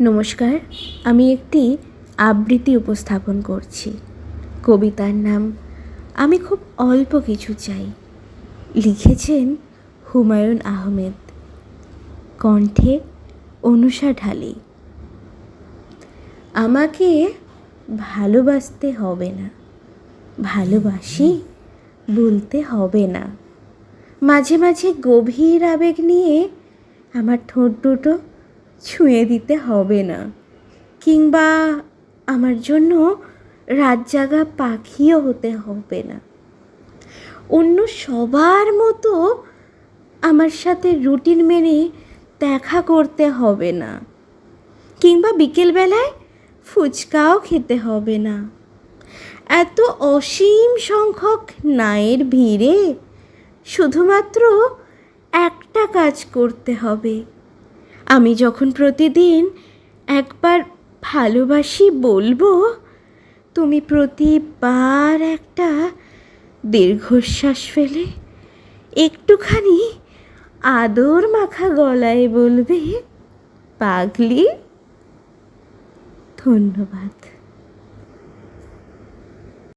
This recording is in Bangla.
নমস্কার, আমি একটি আবৃত্তি উপস্থাপন করছি। কবিতার নাম আমি খুব অল্প কিছু চাই। লিখেছেন হুমায়ুন আহমেদ, কণ্ঠে অনুষা ঢালি। আমাকে ভালোবাসতে হবে না, ভালোবাসি বলতে হবে না। মাঝে মাঝে গভীর আবেগ নিয়ে আমার ঠোঁট দুটো ছুঁয়ে দিতে হবে না, কিংবা আমার জন্য রাত জাগা পাখিও হতে হবে না। অন্য সবার মতো আমার সাথে রুটিন মেনে দেখা করতে হবে না, কিংবা বিকেলবেলায় ফুচকাও খেতে হবে না। এত অসীম সংখ্যক নায়ের ভিড়ে শুধুমাত্র একটা কাজ করতে হবে। আমি যখন প্রতিদিন একবার ভালোবাসি বলবো, তুমি প্রতিবার একটা দীর্ঘশ্বাস ফেলে একটুখানি আদর মাখা গলায় বলবে, পাগলি। ধন্যবাদ।